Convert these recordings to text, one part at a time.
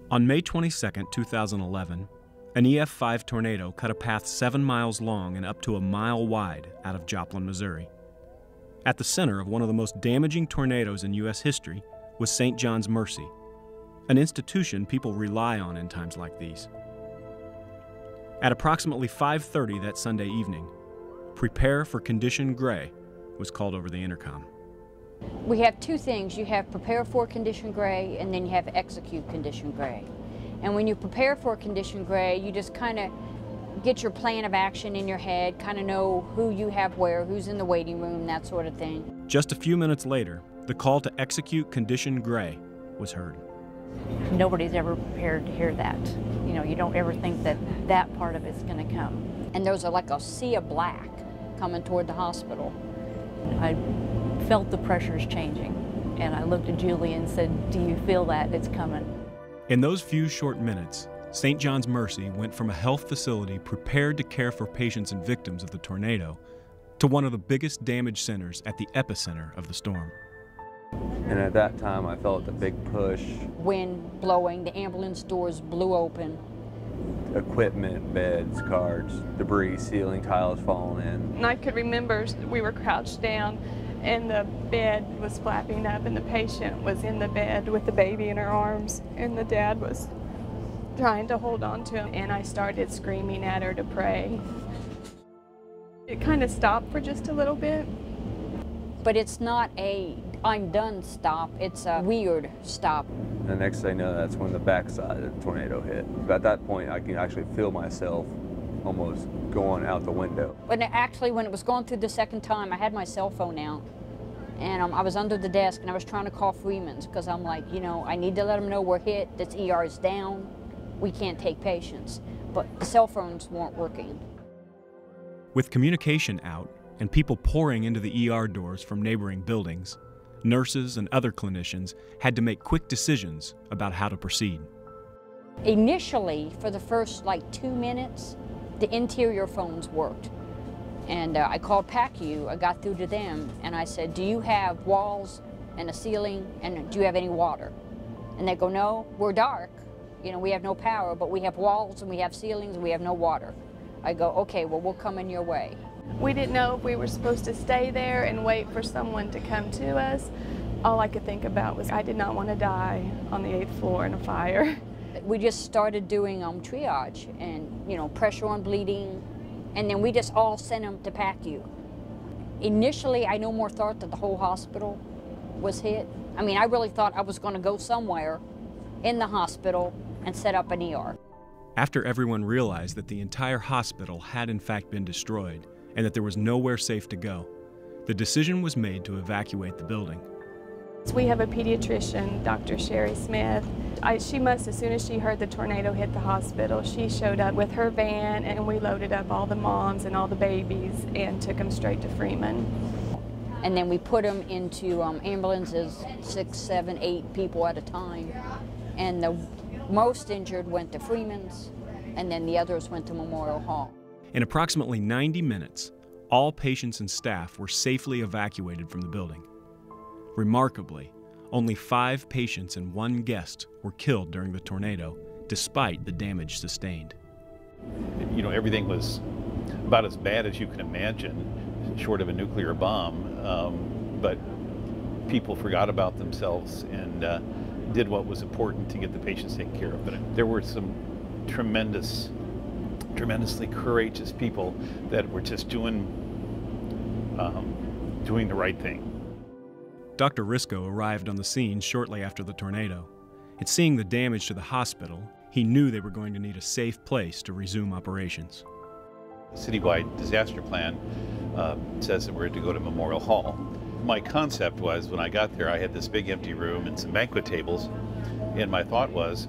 On May 22, 2011, an EF5 tornado cut a path 7 miles long and up to a mile wide out of Joplin, Missouri. At the center of one of the most damaging tornadoes in U.S. history was St. John's Mercy, an institution people rely on in times like these. At approximately 5:30 that Sunday evening, "Prepare for Condition Gray" was called over the intercom. We have two things. You have prepare for condition gray, and then you have execute condition gray. And when you prepare for condition gray, you just kind of get your plan of action in your head, kind of know who you have where, who's in the waiting room, that sort of thing. Just a few minutes later, the call to execute condition gray was heard. Nobody's ever prepared to hear that. You know, you don't ever think that that part of it's going to come. And there was like a sea of black coming toward the hospital. I felt the pressures changing, and I looked at Julie and said, "Do you feel that? It's coming." In those few short minutes, St. John's Mercy went from a health facility prepared to care for patients and victims of the tornado to one of the biggest damage centers at the epicenter of the storm. And at that time, I felt a big push. Wind blowing, the ambulance doors blew open. Equipment, beds, carts, debris, ceiling tiles falling in. And I could remember we were crouched down and the bed was flapping up and the patient was in the bed with the baby in her arms and the dad was trying to hold on to him, and I started screaming at her to pray. It kind of stopped for just a little bit. But it's not a I'm done stop, it's a weird stop. The next thing I know, that's when the backside of the tornado hit. At that point, I can actually feel myself almost going out the window. But actually, when it was going through the second time, I had my cell phone out, and I was under the desk, and I was trying to call Freeman's, because I'm like, you know, I need to let them know we're hit, this ER is down, we can't take patients. But the cell phones weren't working. With communication out and people pouring into the ER doors from neighboring buildings, nurses and other clinicians had to make quick decisions about how to proceed. Initially, for the first like 2 minutes, the interior phones worked. And I called PACU, I got through to them, and I said, "Do you have walls and a ceiling, and do you have any water?" And they go, "No, we're dark. You know, we have no power, but we have walls and we have ceilings and we have no water." I go, "Okay, well, we'll come in your way." We didn't know if we were supposed to stay there and wait for someone to come to us. All I could think about was I did not want to die on the 8th floor in a fire. We just started doing triage and, you know, pressure on bleeding, and then we just all sent them to PACU. Initially, I no more thought that the whole hospital was hit. I mean, I really thought I was going to go somewhere in the hospital and set up an ER. After everyone realized that the entire hospital had in fact been destroyed and that there was nowhere safe to go, the decision was made to evacuate the building. We have a pediatrician, Dr. Sherry Smith. She must, as soon as she heard the tornado hit the hospital, she showed up with her van, and we loaded up all the moms and all the babies and took them straight to Freeman. And then we put them into ambulances, 6, 7, 8 people at a time. And the most injured went to Freeman's, and then the others went to Memorial Hall. In approximately 90 minutes, all patients and staff were safely evacuated from the building. Remarkably, only 5 patients and 1 guest were killed during the tornado, despite the damage sustained. You know, everything was about as bad as you can imagine, short of a nuclear bomb, but people forgot about themselves and did what was important to get the patients taken care of. But there were some tremendously courageous people that were just doing the right thing. Dr. Risco arrived on the scene shortly after the tornado, and seeing the damage to the hospital, he knew they were going to need a safe place to resume operations. The citywide disaster plan says that we're to go to Memorial Hall. My concept was, when I got there, I had this big empty room and some banquet tables, and my thought was,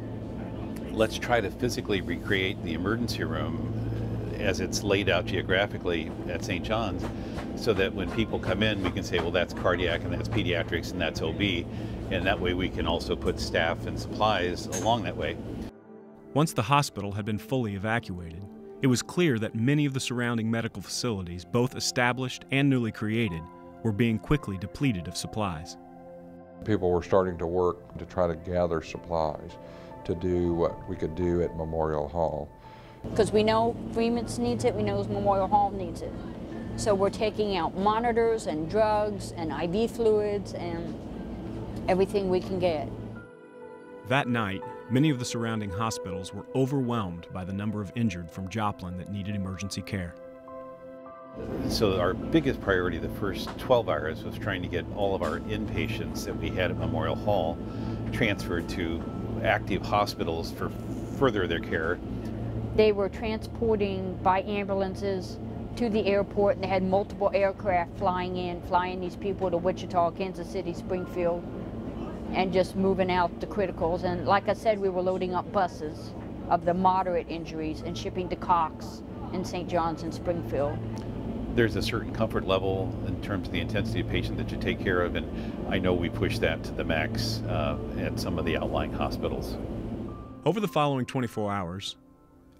let's try to physically recreate the emergency room as it's laid out geographically at St. John's, so that when people come in, we can say, well, that's cardiac and that's pediatrics and that's OB, and that way we can also put staff and supplies along that way. Once the hospital had been fully evacuated, it was clear that many of the surrounding medical facilities, both established and newly created, were being quickly depleted of supplies. People were starting to work to try to gather supplies to do what we could do at Memorial Hall. Because we know Freeman's needs it, we know Memorial Hall needs it. So we're taking out monitors and drugs and IV fluids and everything we can get. That night, many of the surrounding hospitals were overwhelmed by the number of injured from Joplin that needed emergency care. So our biggest priority the first 12 hours was trying to get all of our inpatients that we had at Memorial Hall transferred to active hospitals for further their care. They were transporting by ambulances to the airport, and they had multiple aircraft flying these people to Wichita, Kansas City, Springfield, and just moving out the criticals. And like I said, we were loading up buses of the moderate injuries and shipping to Cox and St. John's and Springfield. There's a certain comfort level in terms of the intensity of patient that you take care of, and I know we pushed that to the max at some of the outlying hospitals. Over the following 24 hours,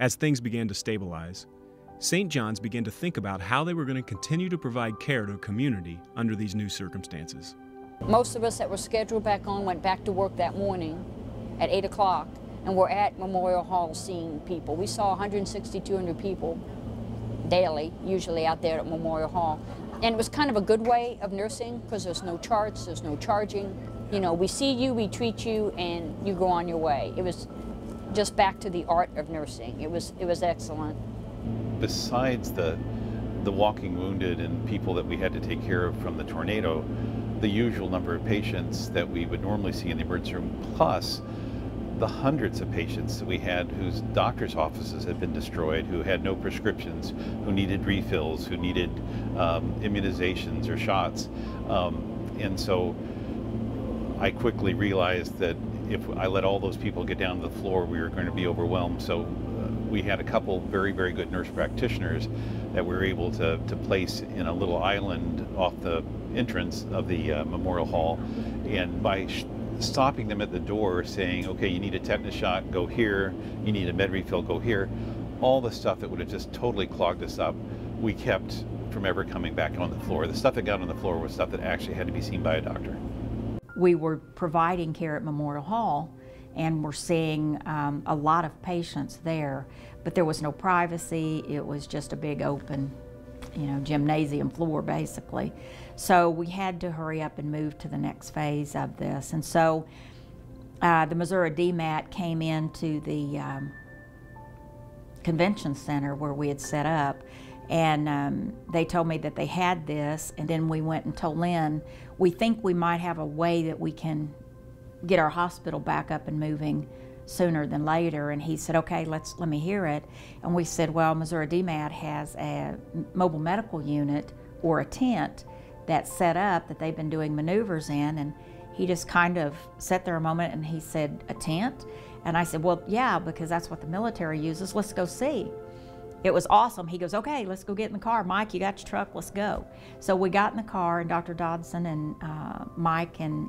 as things began to stabilize, St. John's began to think about how they were going to continue to provide care to a community under these new circumstances. Most of us that were scheduled back on went back to work that morning at 8 o'clock, and we're at Memorial Hall seeing people. We saw 160, 200 people daily, usually out there at Memorial Hall. And it was kind of a good way of nursing because there's no charts, there's no charging. You know, we see you, we treat you, and you go on your way. It was just back to the art of nursing. It was excellent. Besides the walking wounded and people that we had to take care of from the tornado, the usual number of patients that we would normally see in the emergency room, plus the hundreds of patients that we had whose doctor's offices had been destroyed, who had no prescriptions, who needed refills, who needed immunizations or shots. And so I quickly realized that if I let all those people get down to the floor, we were going to be overwhelmed. So we had a couple very, very good nurse practitioners that we were able to place in a little island off the entrance of the Memorial Hall. And by stopping them at the door saying, okay, you need a tetanus shot, go here, you need a med refill, go here, all the stuff that would have just totally clogged us up, we kept from ever coming back on the floor. The stuff that got on the floor was stuff that actually had to be seen by a doctor. We were providing care at Memorial Hall, and we're seeing a lot of patients there, but there was no privacy. It was just a big open, gymnasium floor basically. So we had to hurry up and move to the next phase of this. And so the Missouri DMAT came into the convention center where we had set up, and they told me that they had this, and then we went and told Lynn, we think we might have a way that we can get our hospital back up and moving sooner than later. And he said, okay, let me hear it. And we said, well, Missouri DMAT has a mobile medical unit or a tent that's set up that they've been doing maneuvers in. And he just kind of sat there a moment and he said, a tent? And I said, well, yeah, because that's what the military uses. Let's go see. It was awesome. He goes, okay, let's go get in the car. Mike, you got your truck, let's go. So we got in the car, and Dr. Dodson and Mike and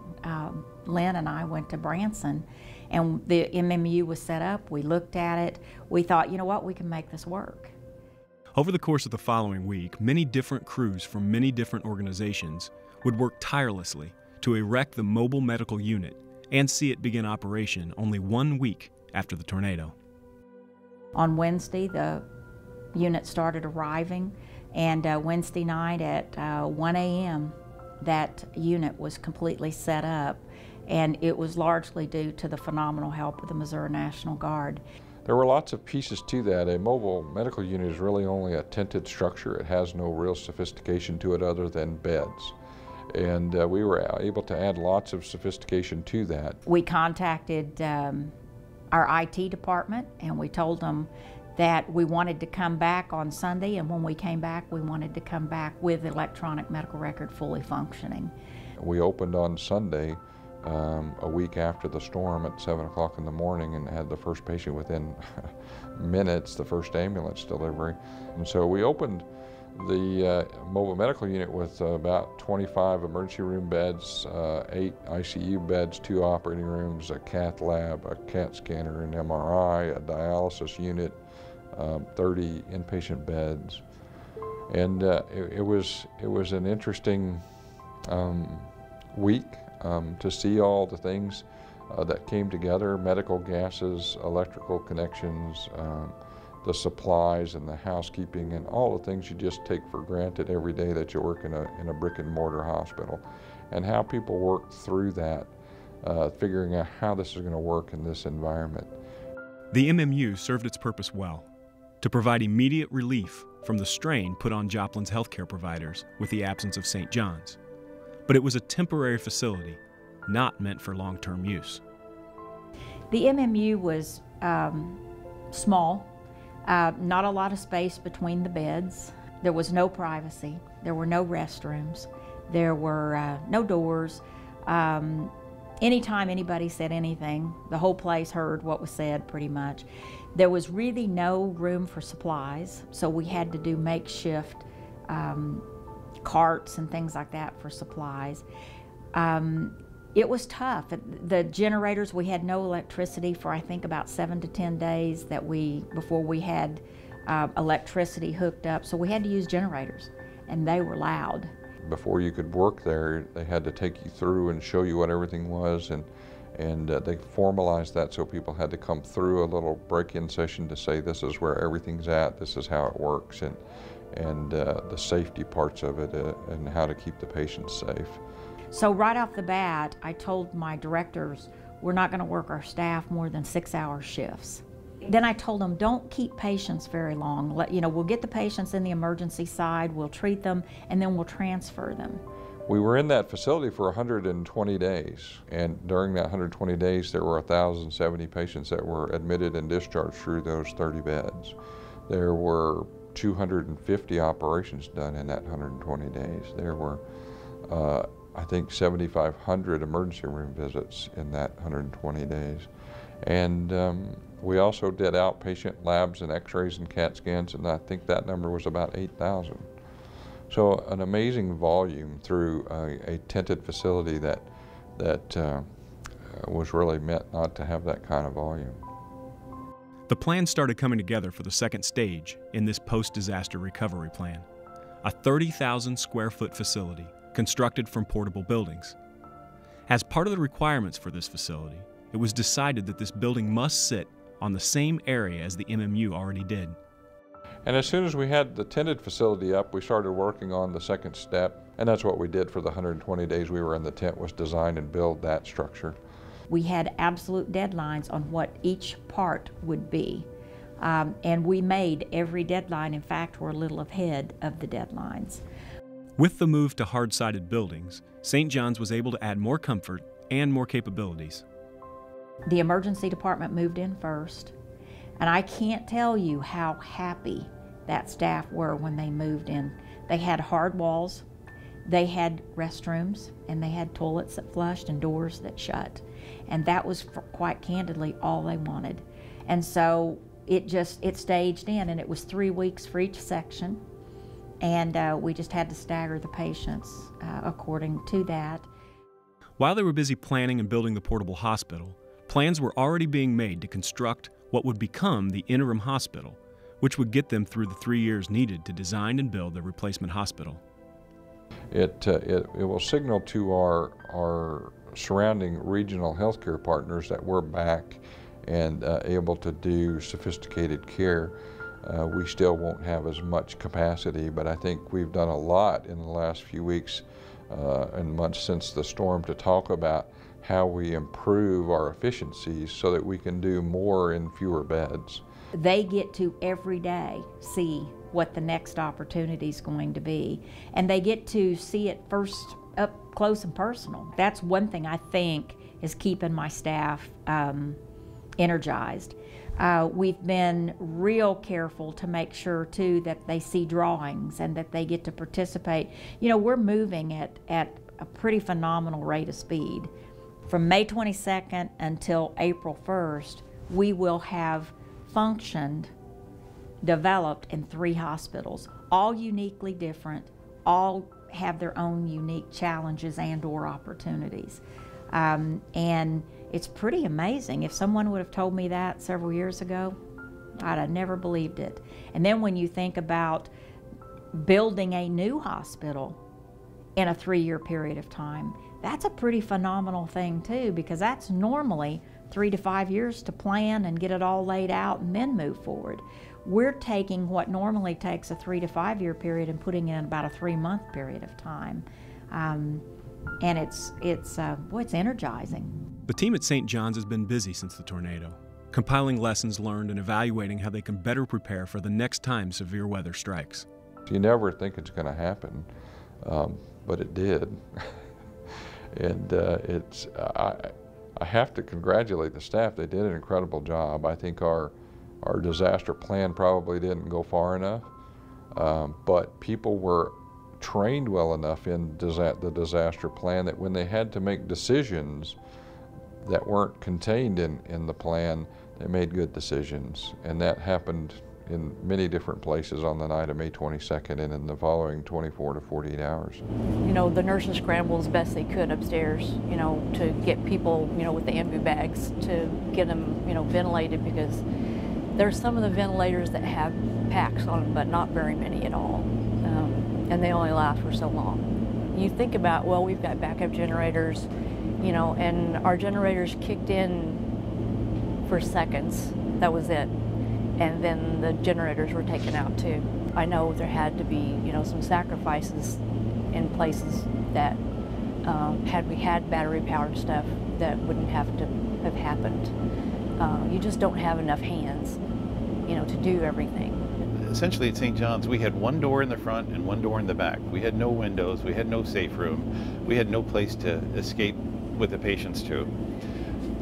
Lynn and I went to Branson, and the MMU was set up. We looked at it. We thought, you know what, we can make this work. Over the course of the following week, many different crews from many different organizations would work tirelessly to erect the mobile medical unit and see it begin operation only 1 week after the tornado. On Wednesday, the unit started arriving, and Wednesday night at 1 a.m. that unit was completely set up, and it was largely due to the phenomenal help of the Missouri National Guard. There were lots of pieces to that. A mobile medical unit is really only a tented structure. It has no real sophistication to it other than beds. And we were able to add lots of sophistication to that. We contacted our IT department, and we told them that we wanted to come back on Sunday, and when we came back, we wanted to come back with the electronic medical record fully functioning. We opened on Sunday, a week after the storm at 7 o'clock in the morning, and had the first patient within minutes, the first ambulance delivery. And so we opened the mobile medical unit with about 25 emergency room beds, 8 ICU beds, 2 operating rooms, a cath lab, a CAT scanner, an MRI, a dialysis unit, 30 inpatient beds. And it was an interesting week to see all the things that came together, medical gases, electrical connections, the supplies and the housekeeping and all the things you just take for granted every day that you work in a brick and mortar hospital, and how people work through that, figuring out how this is going to work in this environment. The MMU served its purpose well, to provide immediate relief from the strain put on Joplin's healthcare providers with the absence of St. John's. But it was a temporary facility, not meant for long-term use. The MMU was small, not a lot of space between the beds. There was no privacy. There were no restrooms. There were no doors. Anytime anybody said anything, the whole place heard what was said pretty much. There was really no room for supplies, so we had to do makeshift carts and things like that for supplies. It was tough. The generators, we had no electricity for I think about 7 to 10 days before we had electricity hooked up, so we had to use generators, and they were loud. Before you could work there, they had to take you through and show you what everything was, and they formalized that, so people had to come through a little break-in session to say this is where everything's at, this is how it works, and the safety parts of it and how to keep the patients safe. So right off the bat, I told my directors, we're not going to work our staff more than 6-hour shifts. Then I told them, don't keep patients very long. We'll get the patients in the emergency side, we'll treat them, and then we'll transfer them. We were in that facility for 120 days, and during that 120 days, there were 1,070 patients that were admitted and discharged through those 30 beds. There were 250 operations done in that 120 days. There were, I think, 7,500 emergency room visits in that 120 days. And we also did outpatient labs and x-rays and CAT scans, and I think that number was about 8,000. So an amazing volume through a tented facility that was really meant not to have that kind of volume. The plan started coming together for the second stage in this post-disaster recovery plan, a 30,000 square foot facility constructed from portable buildings. As part of the requirements for this facility, it was decided that this building must sit on the same area as the MMU already did. And as soon as we had the tented facility up, we started working on the second step, and that's what we did for the 120 days we were in the tent, was design and build that structure. We had absolute deadlines on what each part would be, and we made every deadline. In fact, we're a little ahead of the deadlines. With the move to hard-sided buildings, St. John's was able to add more comfort and more capabilities. The emergency department moved in first, and I can't tell you how happy that staff were when they moved in. They had hard walls, they had restrooms, and they had toilets that flushed and doors that shut. And that was, quite candidly, all they wanted. And so it staged in, and it was 3 weeks for each section. And we just had to stagger the patients according to that. While they were busy planning and building the portable hospital, plans were already being made to construct what would become the interim hospital, which would get them through the 3 years needed to design and build the replacement hospital. It will signal to our surrounding regional healthcare partners that we're back and able to do sophisticated care. We still won't have as much capacity, but I think we've done a lot in the last few weeks and months since the storm to talk about how we improve our efficiencies so that we can do more in fewer beds. They get to every day see what the next opportunity is going to be, and they get to see it first up close and personal. That's one thing I think is keeping my staff energized. We've been real careful to make sure too that they see drawings and that they get to participate. You know, we're moving at a pretty phenomenal rate of speed. From May 22nd until April 1st, we will have functioned, developed in 3 hospitals, all uniquely different, all have their own unique challenges and/or opportunities. And it's pretty amazing. If someone would have told me that several years ago, I'd have never believed it. And then when you think about building a new hospital in a 3-year period of time. That's a pretty phenomenal thing too, because that's normally 3 to 5 years to plan and get it all laid out and then move forward. We're taking what normally takes a 3 to 5 year period and putting it in about a 3-month period of time. And it's energizing. The team at St. John's has been busy since the tornado, compiling lessons learned and evaluating how they can better prepare for the next time severe weather strikes. You never think it's going to happen, but it did. And I have to congratulate the staff. They did an incredible job. I think our disaster plan probably didn't go far enough, but people were trained well enough in the disaster plan that when they had to make decisions that weren't contained in the plan, they made good decisions. And that happened in many different places on the night of May 22nd and in the following 24 to 48 hours. You know, the nurses scrambled as best they could upstairs, you know, to get people, you know, with the ambu bags to get them, you know, ventilated, because there's some of the ventilators that have packs on them, but not very many at all. And they only last for so long. You think about, well, we've got backup generators, you know, and our generators kicked in for seconds. That was it. And then the generators were taken out too. I know there had to be, you know, some sacrifices in places that had we had battery-powered stuff, that wouldn't have to have happened. You just don't have enough hands, you know, to do everything. Essentially at St. John's, we had one door in the front and one door in the back. We had no windows, we had no safe room, we had no place to escape with the patients to.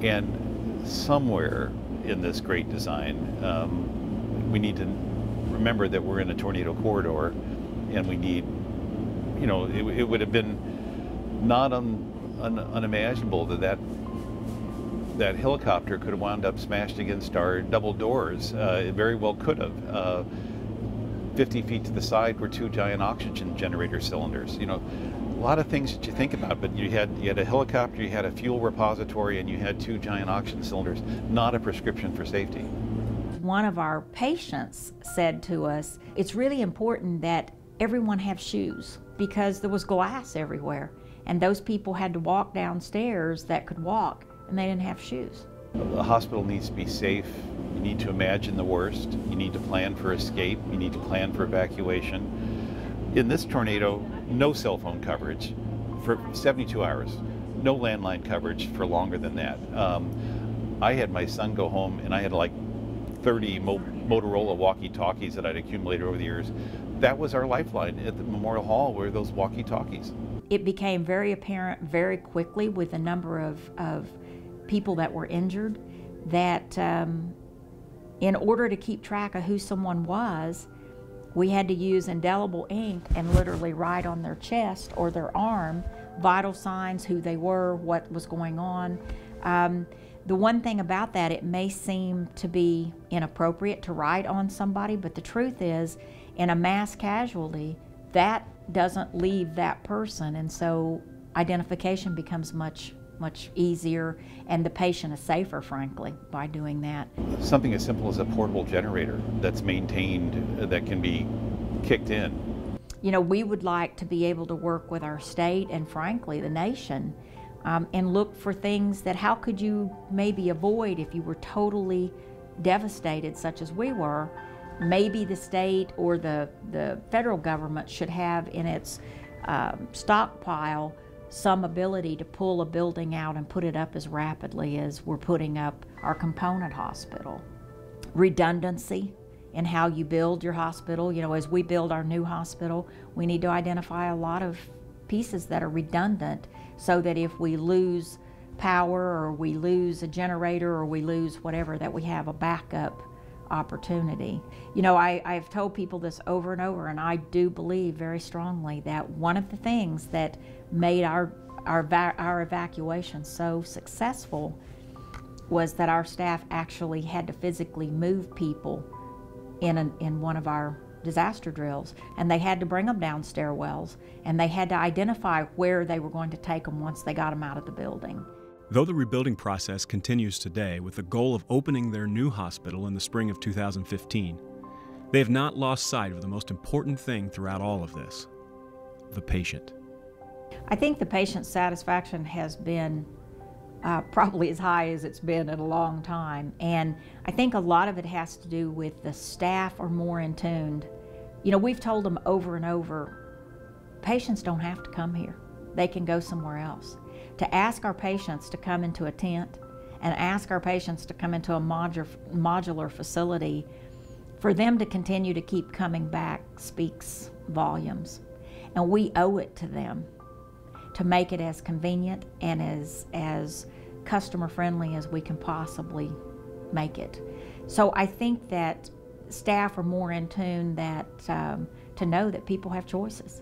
And somewhere in this great design, we need to remember that we're in a tornado corridor, and we need, you know, it would have been not unimaginable that helicopter could have wound up smashed against our double doors. It very well could have. 50 feet to the side were 2 giant oxygen generator cylinders. You know, a lot of things that you think about, but you had a helicopter, you had a fuel repository, and you had 2 giant oxygen cylinders, not a prescription for safety. One of our patients said to us, it's really important that everyone have shoes, because there was glass everywhere, and those people had to walk downstairs that could walk, and they didn't have shoes. The hospital needs to be safe. You need to imagine the worst. You need to plan for escape. You need to plan for evacuation. In this tornado, no cell phone coverage for 72 hours. No landline coverage for longer than that. I had my son go home, and I had like 30 Motorola walkie-talkies that I'd accumulated over the years. That was our lifeline at the Memorial Hall, were those walkie-talkies. It became very apparent very quickly with the number of people that were injured that in order to keep track of who someone was, we had to use indelible ink and literally write on their chest or their arm vital signs, who they were, what was going on. The one thing about that, it may seem to be inappropriate to write on somebody, but the truth is, in a mass casualty, that doesn't leave that person, and so identification becomes much easier, and the patient is safer, frankly, by doing that. Something as simple as a portable generator that's maintained, that can be kicked in. You know, we would like to be able to work with our state and, frankly, the nation, and look for things that how could you maybe avoid if you were totally devastated, such as we were. Maybe the state or the federal government should have in its stockpile some ability to pull a building out and put it up as rapidly as we're putting up our component hospital. Redundancy in how you build your hospital. You know, as we build our new hospital, we need to identify a lot of pieces that are redundant, so that if we lose power or we lose a generator or we lose whatever, that we have a backup opportunity. You know, I've told people this over and over, and I do believe very strongly that one of the things that made our evacuation so successful was that our staff actually had to physically move people in one of our disaster drills, and they had to bring them down stairwells, and they had to identify where they were going to take them once they got them out of the building. Though the rebuilding process continues today with the goal of opening their new hospital in the spring of 2015, they have not lost sight of the most important thing throughout all of this: the patient. I think the patient satisfaction has been probably as high as it's been in a long time. And I think a lot of it has to do with the staff are more in tune. You know, we've told them over and over, patients don't have to come here. They can go somewhere else. To ask our patients to come into a tent and ask our patients to come into a modular facility, for them to continue to keep coming back speaks volumes. And we owe it to them to make it as convenient and as customer friendly as we can possibly make it. So I think that staff are more in tune that to know that people have choices.